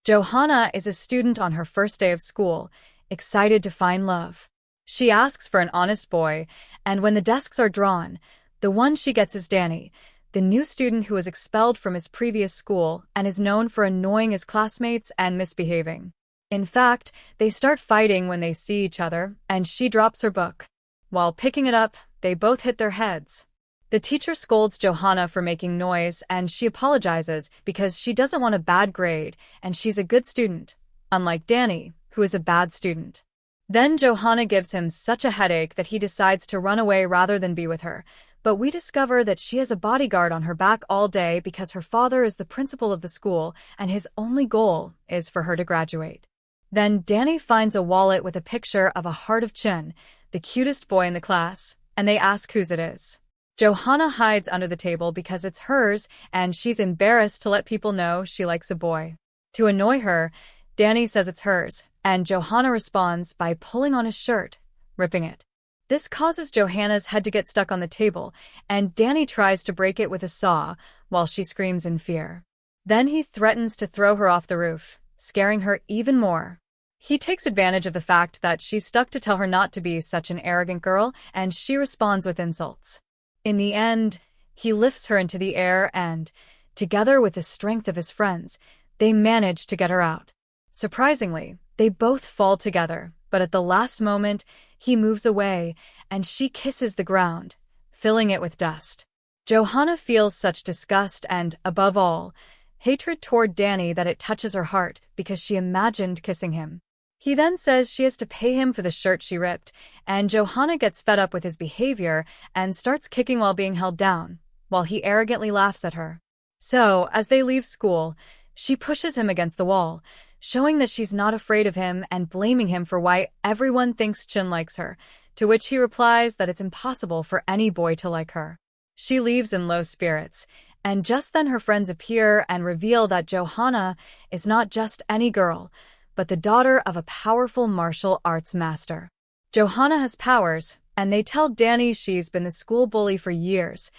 Johanna is a student on her first day of school, excited to find love. She asks for an honest boy, and when the desks are drawn, the one she gets is Danny, the new student who was expelled from his previous school and is known for annoying his classmates and misbehaving. In fact, they start fighting when they see each other, and she drops her book. While picking it up, they both hit their heads. The teacher scolds Johanna for making noise, and she apologizes because she doesn't want a bad grade and she's a good student, unlike Danny, who is a bad student. Then Johanna gives him such a headache that he decides to run away rather than be with her, but we discover that she has a bodyguard on her back all day because her father is the principal of the school and his only goal is for her to graduate. Then Danny finds a wallet with a picture of a heart of Chin, the cutest boy in the class, and they ask whose it is. Johanna hides under the table because it's hers, and she's embarrassed to let people know she likes a boy. To annoy her, Danny says it's hers, and Johanna responds by pulling on his shirt, ripping it. This causes Johanna's head to get stuck on the table, and Danny tries to break it with a saw while she screams in fear. Then he threatens to throw her off the roof, scaring her even more. He takes advantage of the fact that she's stuck to tell her not to be such an arrogant girl, and she responds with insults. In the end, he lifts her into the air and, together with the strength of his friends, they manage to get her out. Surprisingly, they both fall together, but at the last moment, he moves away and she kisses the ground, filling it with dust. Johanna feels such disgust and, above all, hatred toward Danny that it touches her heart because she imagined kissing him. He then says she has to pay him for the shirt she ripped, and Johanna gets fed up with his behavior and starts kicking while being held down, while he arrogantly laughs at her. So, as they leave school, she pushes him against the wall, showing that she's not afraid of him and blaming him for why everyone thinks Chin likes her, to which he replies that it's impossible for any boy to like her. She leaves in low spirits, and just then her friends appear and reveal that Johanna is not just any girl, but the daughter of a powerful martial arts master. Johanna has powers, and they tell Danny she's been the school bully for years,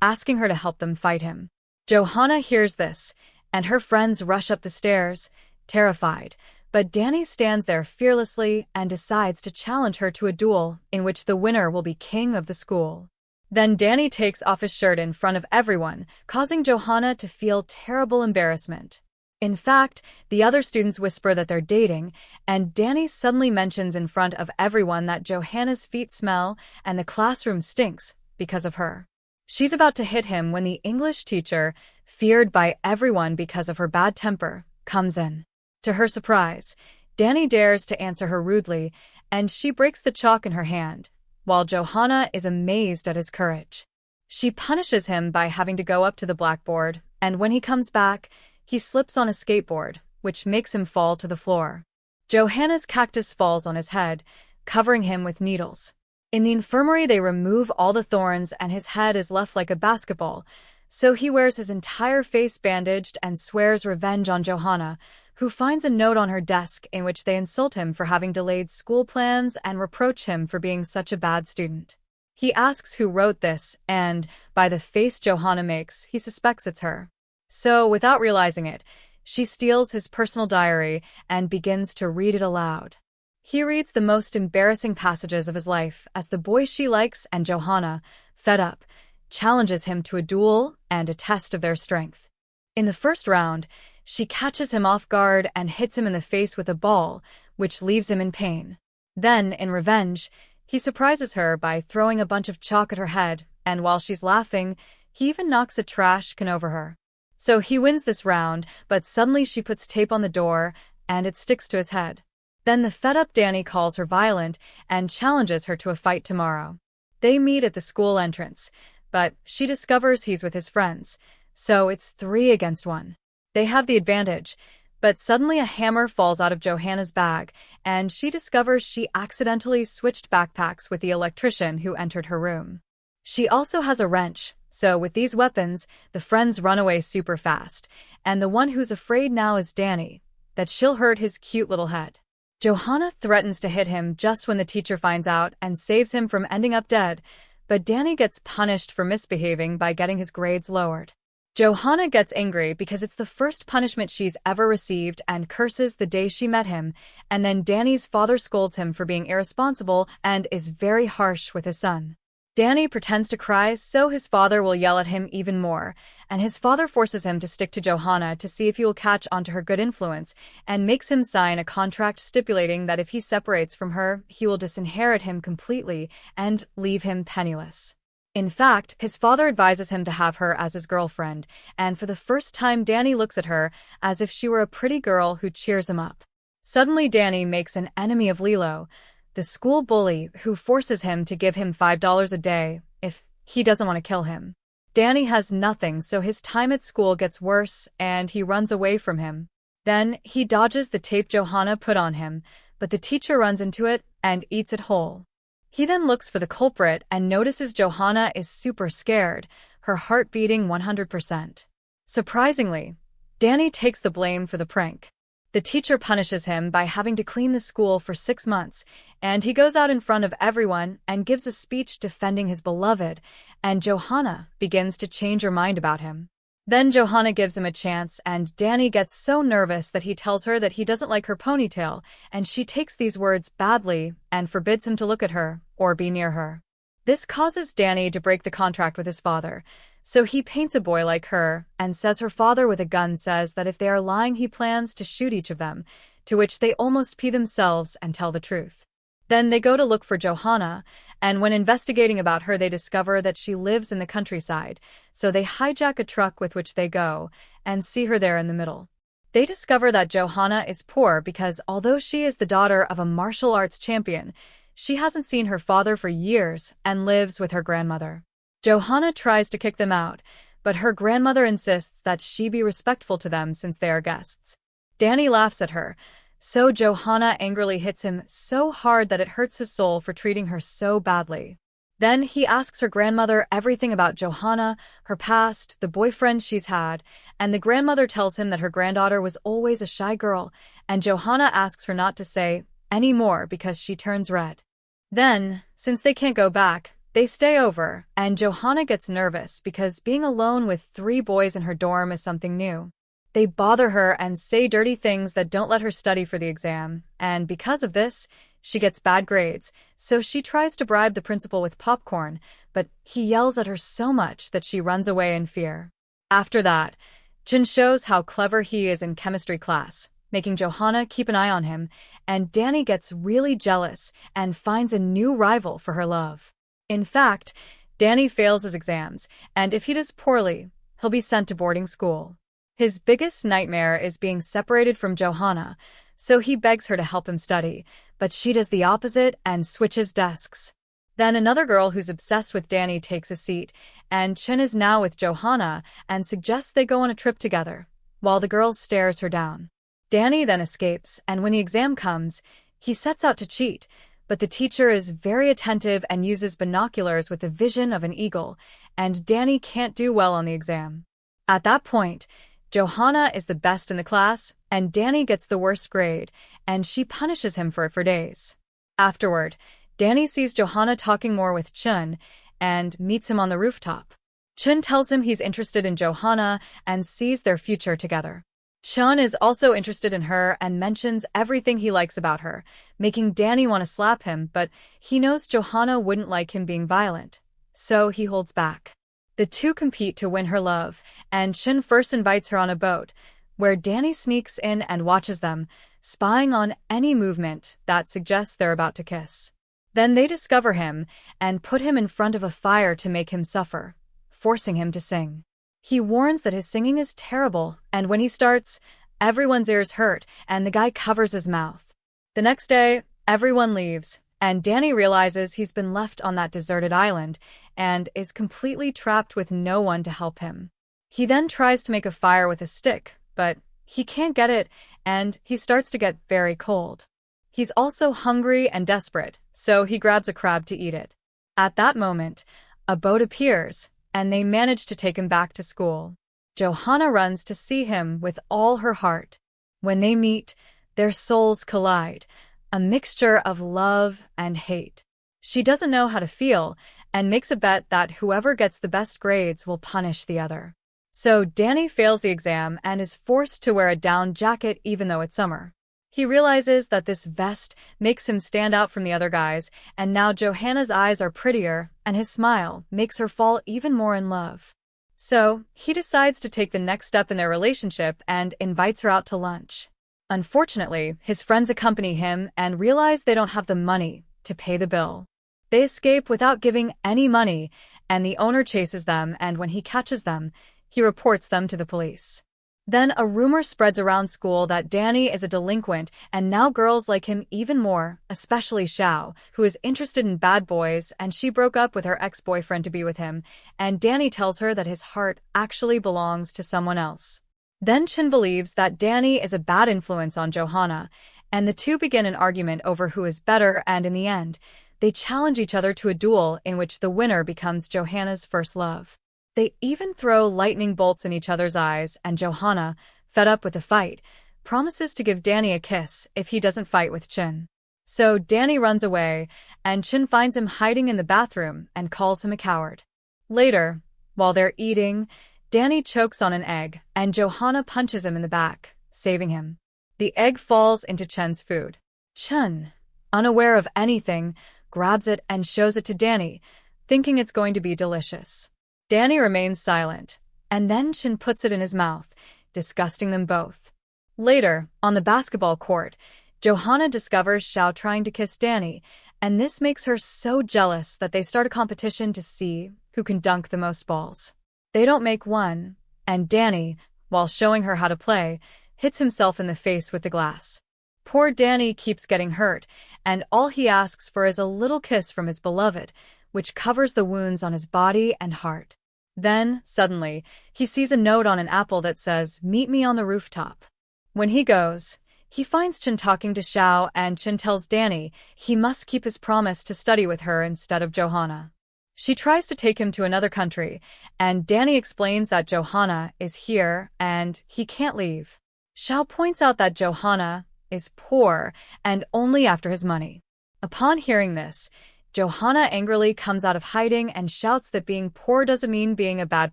asking her to help them fight him. Johanna hears this, and her friends rush up the stairs, terrified, but Danny stands there fearlessly and decides to challenge her to a duel in which the winner will be king of the school. Then Danny takes off his shirt in front of everyone, causing Johanna to feel terrible embarrassment. In fact, the other students whisper that they're dating, and Danny suddenly mentions in front of everyone that Johanna's feet smell and the classroom stinks because of her. She's about to hit him when the English teacher, feared by everyone because of her bad temper, comes in. To her surprise, Danny dares to answer her rudely, and she breaks the chalk in her hand, while Johanna is amazed at his courage. She punishes him by having to go up to the blackboard, and when he comes back, he slips on a skateboard, which makes him fall to the floor. Johanna's cactus falls on his head, covering him with needles. In the infirmary, they remove all the thorns and his head is left like a basketball, so he wears his entire face bandaged and swears revenge on Johanna, who finds a note on her desk in which they insult him for having delayed school plans and reproach him for being such a bad student. He asks who wrote this, and, by the face Johanna makes, he suspects it's her. So, without realizing it, she steals his personal diary and begins to read it aloud. He reads the most embarrassing passages of his life as the boy she likes and Johanna, fed up, challenges him to a duel and a test of their strength. In the first round, she catches him off guard and hits him in the face with a ball, which leaves him in pain. Then, in revenge, he surprises her by throwing a bunch of chalk at her head, and while she's laughing, he even knocks a trash can over her. So he wins this round, but suddenly she puts tape on the door, and it sticks to his head. Then the fed-up Danny calls her violent and challenges her to a fight tomorrow. They meet at the school entrance, but she discovers he's with his friends, so it's 3 against 1. They have the advantage, but suddenly a hammer falls out of Johanna's bag, and she discovers she accidentally switched backpacks with the electrician who entered her room. She also has a wrench, so with these weapons, the friends run away super fast, and the one who's afraid now is Danny, that she'll hurt his cute little head. Johanna threatens to hit him just when the teacher finds out and saves him from ending up dead, but Danny gets punished for misbehaving by getting his grades lowered. Johanna gets angry because it's the first punishment she's ever received and curses the day she met him, and then Danny's father scolds him for being irresponsible and is very harsh with his son. Danny pretends to cry so his father will yell at him even more, and his father forces him to stick to Johanna to see if he will catch onto her good influence and makes him sign a contract stipulating that if he separates from her, he will disinherit him completely and leave him penniless. In fact, his father advises him to have her as his girlfriend, and for the first time Danny looks at her as if she were a pretty girl who cheers him up. Suddenly Danny makes an enemy of Lilo, the school bully who forces him to give him $5 a day if he doesn't want to kill him. Danny has nothing, so his time at school gets worse and he runs away from him. Then he dodges the tape Johanna put on him, but the teacher runs into it and eats it whole. He then looks for the culprit and notices Johanna is super scared, her heart beating 100%. Surprisingly, Danny takes the blame for the prank. The teacher punishes him by having to clean the school for 6 months, and he goes out in front of everyone and gives a speech defending his beloved, and Johanna begins to change her mind about him. Then Johanna gives him a chance, and Danny gets so nervous that he tells her that he doesn't like her ponytail, and she takes these words badly and forbids him to look at her or be near her. This causes Danny to break the contract with his father, so he paints a boy like her and says her father with a gun says that if they are lying he plans to shoot each of them, to which they almost pee themselves and tell the truth. Then they go to look for Johanna, and when investigating about her they discover that she lives in the countryside, so they hijack a truck with which they go and see her there in the middle. They discover that Johanna is poor because although she is the daughter of a martial arts champion, she hasn't seen her father for years and lives with her grandmother. Johanna tries to kick them out, but her grandmother insists that she be respectful to them since they are guests. Danny laughs at her, so Johanna angrily hits him so hard that it hurts his soul for treating her so badly. Then he asks her grandmother everything about Johanna, her past, the boyfriend she's had, and the grandmother tells him that her granddaughter was always a shy girl, and Johanna asks her not to say any more because she turns red. Then, since they can't go back, they stay over, and Johanna gets nervous because being alone with 3 boys in her dorm is something new. They bother her and say dirty things that don't let her study for the exam, and because of this, she gets bad grades, so she tries to bribe the principal with popcorn, but he yells at her so much that she runs away in fear. After that, Chin shows how clever he is in chemistry class, making Johanna keep an eye on him, and Danny gets really jealous and finds a new rival for her love. In fact, Danny fails his exams, and if he does poorly, he'll be sent to boarding school. His biggest nightmare is being separated from Johanna, so he begs her to help him study, but she does the opposite and switches desks. Then another girl who's obsessed with Danny takes a seat, and Chin is now with Johanna and suggests they go on a trip together, while the girl stares her down. Danny then escapes, and when the exam comes, he sets out to cheat, but the teacher is very attentive and uses binoculars with the vision of an eagle, and Danny can't do well on the exam. At that point, Johanna is the best in the class, and Danny gets the worst grade, and she punishes him for it for days. Afterward, Danny sees Johanna talking more with Chun, and meets him on the rooftop. Chun tells him he's interested in Johanna and sees their future together. Chun is also interested in her and mentions everything he likes about her, making Danny want to slap him, but he knows Johanna wouldn't like him being violent, so he holds back. The two compete to win her love, and Chun first invites her on a boat, where Danny sneaks in and watches them, spying on any movement that suggests they're about to kiss. Then they discover him and put him in front of a fire to make him suffer, forcing him to sing. He warns that his singing is terrible, and when he starts, everyone's ears hurt, and the guy covers his mouth. The next day, everyone leaves, and Danny realizes he's been left on that deserted island and is completely trapped with no one to help him. He then tries to make a fire with a stick, but he can't get it, and he starts to get very cold. He's also hungry and desperate, so he grabs a crab to eat it. At that moment, a boat appears, and they manage to take him back to school. Johanna runs to see him with all her heart. When they meet, their souls collide, a mixture of love and hate. She doesn't know how to feel, and makes a bet that whoever gets the best grades will punish the other. So Danny fails the exam and is forced to wear a down jacket even though it's summer. He realizes that this vest makes him stand out from the other guys, and now Johanna's eyes are prettier, and his smile makes her fall even more in love. So, he decides to take the next step in their relationship and invites her out to lunch. Unfortunately, his friends accompany him and realize they don't have the money to pay the bill. They escape without giving any money, and the owner chases them, and when he catches them, he reports them to the police. Then a rumor spreads around school that Danny is a delinquent, and now girls like him even more, especially Xiao, who is interested in bad boys, and she broke up with her ex-boyfriend to be with him, and Danny tells her that his heart actually belongs to someone else. Then Chen believes that Danny is a bad influence on Johanna, and the two begin an argument over who is better, and in the end, they challenge each other to a duel in which the winner becomes Johanna's first love. They even throw lightning bolts in each other's eyes, and Johanna, fed up with the fight, promises to give Danny a kiss if he doesn't fight with Chen. So Danny runs away, and Chen finds him hiding in the bathroom and calls him a coward. Later, while they're eating, Danny chokes on an egg, and Johanna punches him in the back, saving him. The egg falls into Chen's food. Chen, unaware of anything, grabs it and shows it to Danny, thinking it's going to be delicious. Danny remains silent, and then Chen puts it in his mouth, disgusting them both. Later, on the basketball court, Johanna discovers Xiao trying to kiss Danny, and this makes her so jealous that they start a competition to see who can dunk the most balls. They don't make one, and Danny, while showing her how to play, hits himself in the face with the glass. Poor Danny keeps getting hurt, and all he asks for is a little kiss from his beloved, which covers the wounds on his body and heart. Then, suddenly, he sees a note on an apple that says, "Meet me on the rooftop." When he goes, he finds Chen talking to Xiao, and Chen tells Danny he must keep his promise to study with her instead of Johanna. She tries to take him to another country, and Danny explains that Johanna is here and he can't leave. Xiao points out that Johanna is poor and only after his money. Upon hearing this, Johanna angrily comes out of hiding and shouts that being poor doesn't mean being a bad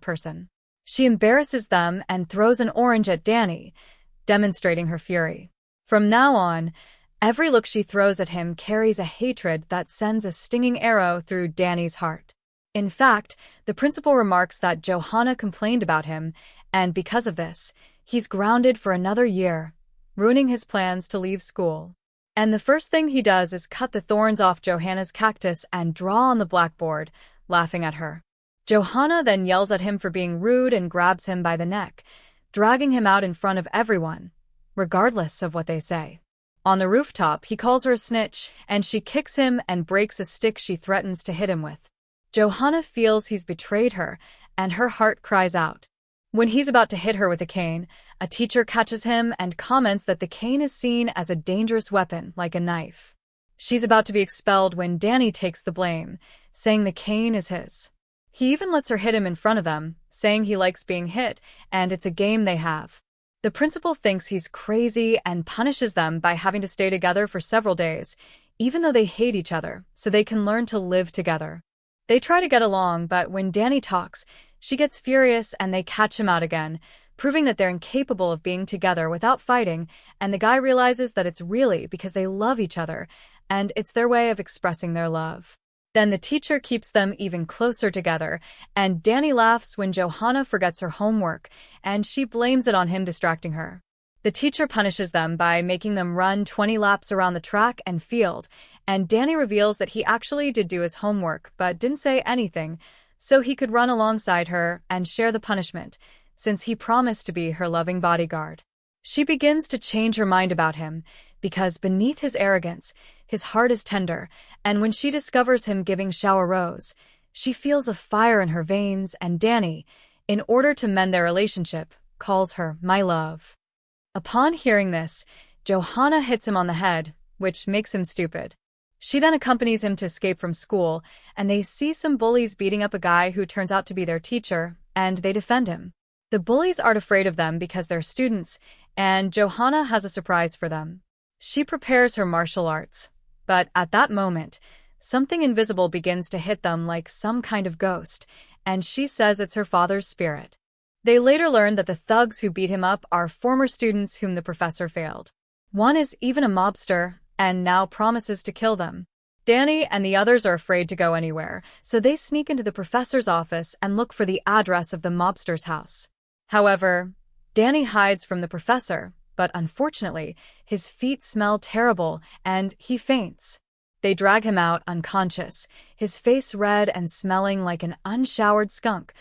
person. She embarrasses them and throws an orange at Danny, demonstrating her fury. From now on, every look she throws at him carries a hatred that sends a stinging arrow through Danny's heart. In fact, the principal remarks that Johanna complained about him, and because of this, he's grounded for another year, ruining his plans to leave school. And the first thing he does is cut the thorns off Johanna's cactus and draw on the blackboard, laughing at her. Johanna then yells at him for being rude and grabs him by the neck, dragging him out in front of everyone, regardless of what they say. On the rooftop, he calls her a snitch, and she kicks him and breaks a stick she threatens to hit him with. Johanna feels he's betrayed her, and her heart cries out. When he's about to hit her with a cane, a teacher catches him and comments that the cane is seen as a dangerous weapon, like a knife. She's about to be expelled when Danny takes the blame, saying the cane is his. He even lets her hit him in front of them, saying he likes being hit, and it's a game they have. The principal thinks he's crazy and punishes them by having to stay together for several days, even though they hate each other, so they can learn to live together. They try to get along, but when Danny talks, she gets furious and they catch him out again, proving that they're incapable of being together without fighting, and the guy realizes that it's really because they love each other, and it's their way of expressing their love. Then the teacher keeps them even closer together, and Danny laughs when Johanna forgets her homework, and she blames it on him distracting her. The teacher punishes them by making them run 20 laps around the track and field, and Danny reveals that he actually did do his homework but didn't say anything, so he could run alongside her and share the punishment, since he promised to be her loving bodyguard. She begins to change her mind about him, because beneath his arrogance, his heart is tender, and when she discovers him giving Xiao a rose, she feels a fire in her veins, and Danny, in order to mend their relationship, calls her my love. Upon hearing this, Johanna hits him on the head, which makes him stupid. She then accompanies him to escape from school, and they see some bullies beating up a guy who turns out to be their teacher, and they defend him. The bullies aren't afraid of them because they're students, and Johanna has a surprise for them. She prepares her martial arts, but at that moment, something invisible begins to hit them like some kind of ghost, and she says it's her father's spirit. They later learn that the thugs who beat him up are former students whom the professor failed. One is even a mobster and now promises to kill them. Danny and the others are afraid to go anywhere, so they sneak into the professor's office and look for the address of the mobster's house. However, Danny hides from the professor, but unfortunately, his feet smell terrible and he faints. They drag him out unconscious, his face red and smelling like an unshowered skunk,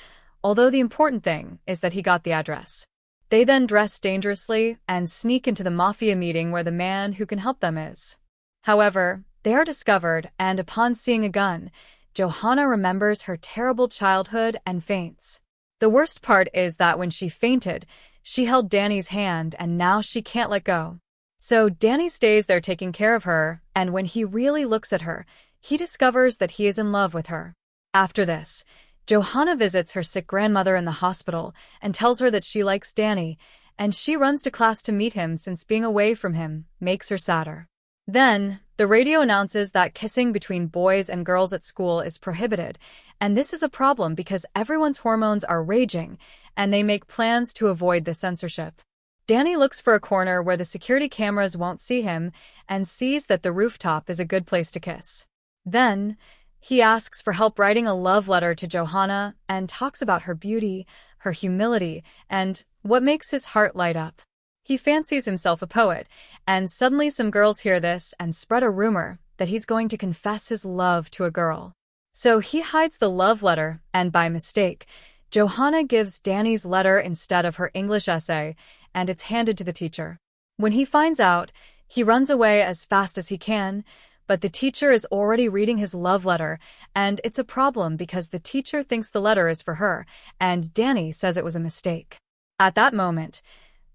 although the important thing is that he got the address. They then dress dangerously and sneak into the mafia meeting where the man who can help them is. However, they are discovered, and upon seeing a gun, Johanna remembers her terrible childhood and faints. The worst part is that when she fainted, she held Danny's hand and now she can't let go. So Danny stays there taking care of her, and when he really looks at her, he discovers that he is in love with her. After this, Johanna visits her sick grandmother in the hospital and tells her that she likes Danny, and she runs to class to meet him since being away from him makes her sadder. Then, the radio announces that kissing between boys and girls at school is prohibited, and this is a problem because everyone's hormones are raging, and they make plans to avoid the censorship. Danny looks for a corner where the security cameras won't see him and sees that the rooftop is a good place to kiss. Then, he asks for help writing a love letter to Johanna and talks about her beauty, her humility, and what makes his heart light up. He fancies himself a poet, and suddenly some girls hear this and spread a rumor that he's going to confess his love to a girl. So he hides the love letter, and by mistake, Johanna gives Danny's letter instead of her English essay, and it's handed to the teacher. When he finds out, he runs away as fast as he can, but the teacher is already reading his love letter, and it's a problem because the teacher thinks the letter is for her, and Danny says it was a mistake. At that moment,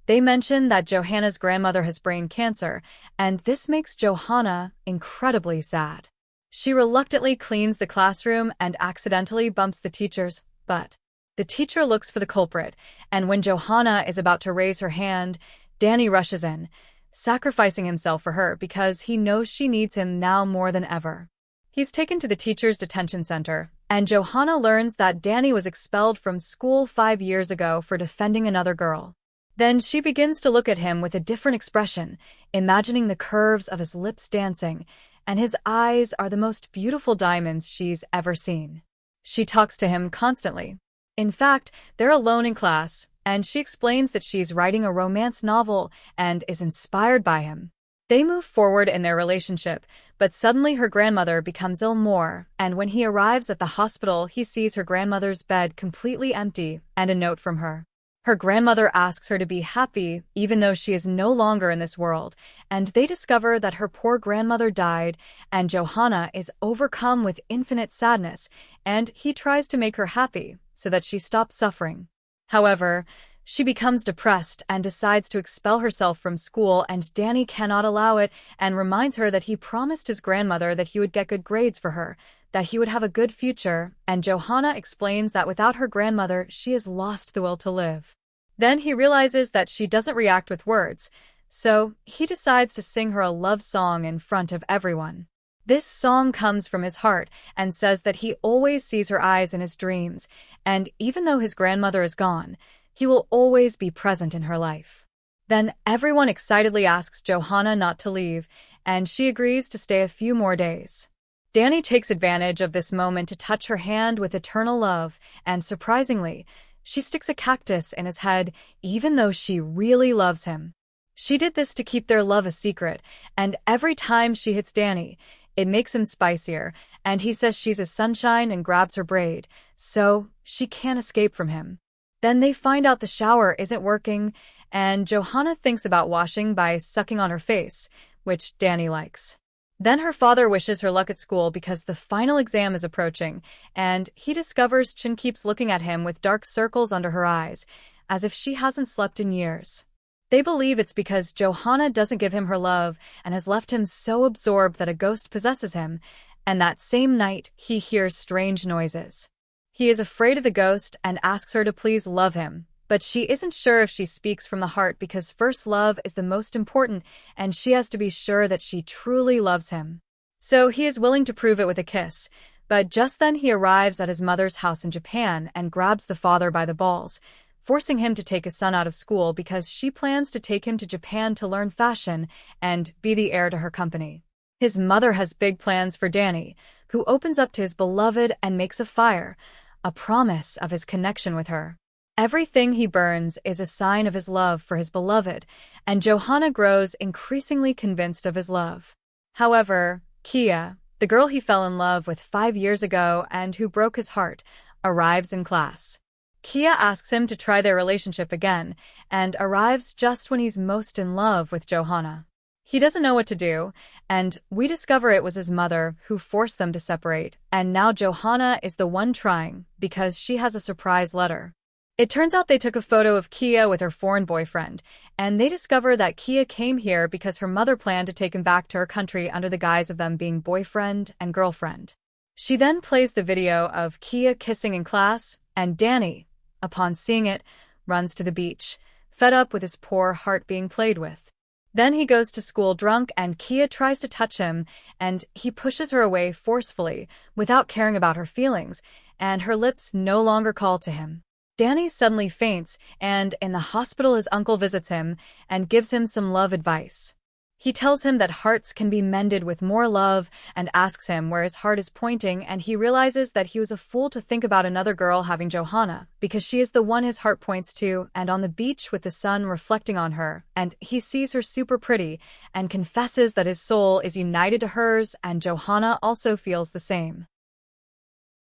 they mention that Johanna's grandmother has brain cancer, and this makes Johanna incredibly sad. She reluctantly cleans the classroom and accidentally bumps the teacher's butt. The teacher looks for the culprit, and when Johanna is about to raise her hand, Danny rushes in, sacrificing himself for her because he knows she needs him now more than ever. He's taken to the teacher's detention center, and Johanna learns that Danny was expelled from school 5 years ago for defending another girl. Then she begins to look at him with a different expression, imagining the curves of his lips dancing, and his eyes are the most beautiful diamonds she's ever seen. She talks to him constantly. In fact, they're alone in class, and she explains that she's writing a romance novel and is inspired by him. They move forward in their relationship, but suddenly her grandmother becomes ill more, and when he arrives at the hospital, he sees her grandmother's bed completely empty and a note from her. Her grandmother asks her to be happy, even though she is no longer in this world, and they discover that her poor grandmother died, and Johanna is overcome with infinite sadness, and he tries to make her happy so that she stops suffering. However, she becomes depressed and decides to expel herself from school, and Danny cannot allow it and reminds her that he promised his grandmother that he would get good grades for her, that he would have a good future, and Johanna explains that without her grandmother, she has lost the will to live. Then he realizes that she doesn't react with words, so he decides to sing her a love song in front of everyone. This song comes from his heart and says that he always sees her eyes in his dreams, and even though his grandmother is gone, he will always be present in her life. Then everyone excitedly asks Johanna not to leave, and she agrees to stay a few more days. Danny takes advantage of this moment to touch her hand with eternal love, and surprisingly, she sticks a cactus in his head, even though she really loves him. She did this to keep their love a secret, and every time she hits Danny, it makes him spicier, and he says she's his sunshine and grabs her braid, so she can't escape from him. Then they find out the shower isn't working, and Johanna thinks about washing by sucking on her face, which Danny likes. Then her father wishes her luck at school because the final exam is approaching, and he discovers Chin keeps looking at him with dark circles under her eyes, as if she hasn't slept in years. They believe it's because Johanna doesn't give him her love and has left him so absorbed that a ghost possesses him, and that same night he hears strange noises. He is afraid of the ghost and asks her to please love him, but she isn't sure if she speaks from the heart because first love is the most important and she has to be sure that she truly loves him. So he is willing to prove it with a kiss, but just then he arrives at his mother's house in Japan and grabs the father by the balls, forcing him to take his son out of school because she plans to take him to Japan to learn fashion and be the heir to her company. His mother has big plans for Danny, who opens up to his beloved and makes a fire, a promise of his connection with her. Everything he burns is a sign of his love for his beloved, and Johanna grows increasingly convinced of his love. However, Kia, the girl he fell in love with 5 years ago and who broke his heart, arrives in class. Kia asks him to try their relationship again, and arrives just when he's most in love with Johanna. He doesn't know what to do, and we discover it was his mother who forced them to separate, and now Johanna is the one trying because she has a surprise letter. It turns out they took a photo of Kia with her foreign boyfriend, and they discover that Kia came here because her mother planned to take him back to her country under the guise of them being boyfriend and girlfriend. She then plays the video of Kia kissing in class, and Danny, upon seeing it, runs to the beach, fed up with his poor heart being played with. Then he goes to school drunk and Kia tries to touch him, and he pushes her away forcefully, without caring about her feelings, and her lips no longer call to him. Danny suddenly faints, and in the hospital his uncle visits him and gives him some love advice. He tells him that hearts can be mended with more love and asks him where his heart is pointing, and he realizes that he was a fool to think about another girl having Johanna, because she is the one his heart points to, and on the beach with the sun reflecting on her, and he sees her super pretty and confesses that his soul is united to hers, and Johanna also feels the same.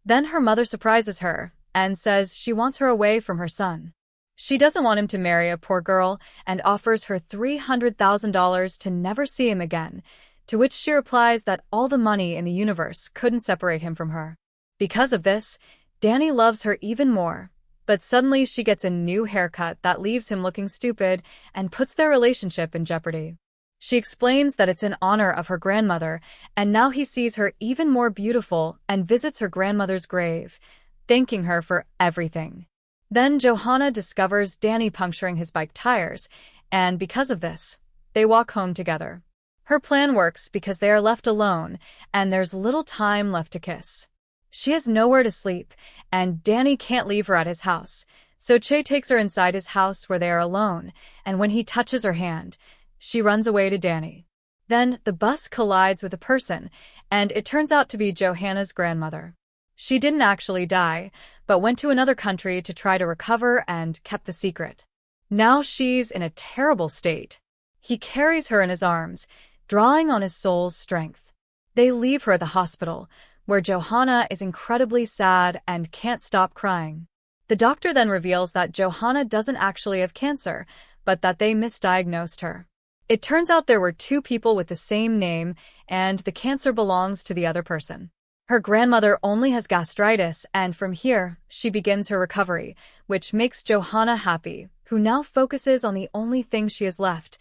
Then her mother surprises her and says she wants her away from her son. She doesn't want him to marry a poor girl and offers her $300,000 to never see him again, to which she replies that all the money in the universe couldn't separate him from her. Because of this, Danny loves her even more, but suddenly she gets a new haircut that leaves him looking stupid and puts their relationship in jeopardy. She explains that it's in honor of her grandmother, and now he sees her even more beautiful and visits her grandmother's grave, thanking her for everything. Then Johanna discovers Danny puncturing his bike tires, and because of this, they walk home together. Her plan works because they are left alone, and there's little time left to kiss. She has nowhere to sleep, and Danny can't leave her at his house, so Che takes her inside his house where they are alone, and when he touches her hand, she runs away to Danny. Then the bus collides with a person, and it turns out to be Johanna's grandmother. She didn't actually die, but went to another country to try to recover and kept the secret. Now she's in a terrible state. He carries her in his arms, drawing on his soul's strength. They leave her at the hospital, where Johanna is incredibly sad and can't stop crying. The doctor then reveals that Johanna doesn't actually have cancer, but that they misdiagnosed her. It turns out there were 2 people with the same name, and the cancer belongs to the other person. Her grandmother only has gastritis, and from here, she begins her recovery, which makes Johanna happy, who now focuses on the only thing she has left,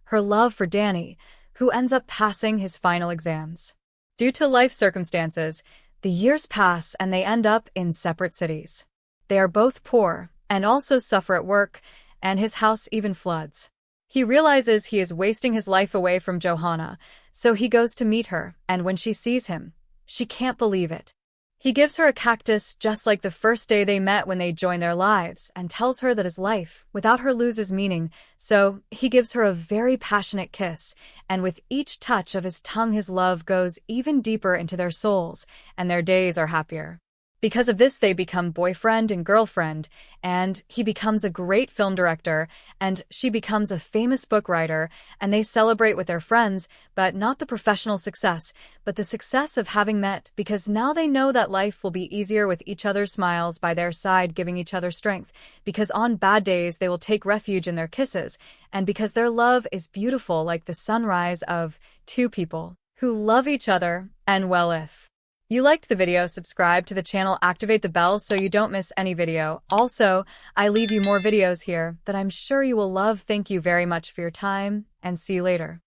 her love for Danny, who ends up passing his final exams. Due to life circumstances, the years pass and they end up in separate cities. They are both poor, and also suffer at work, and his house even floods. He realizes he is wasting his life away from Johanna, so he goes to meet her, and when she sees him, she can't believe it. He gives her a cactus just like the first day they met when they joined their lives, and tells her that his life without her loses meaning, so he gives her a very passionate kiss, and with each touch of his tongue his love goes even deeper into their souls, and their days are happier. Because of this they become boyfriend and girlfriend, and he becomes a great film director, and she becomes a famous book writer, and they celebrate with their friends, but not the professional success, but the success of having met, because now they know that life will be easier with each other's smiles by their side, giving each other strength, because on bad days they will take refuge in their kisses, and because their love is beautiful like the sunrise of 2 people who love each other, and well, if you liked the video, subscribe to the channel, activate the bell so you don't miss any video. Also, I leave you more videos here that I'm sure you will love. Thank you very much for your time, and see you later.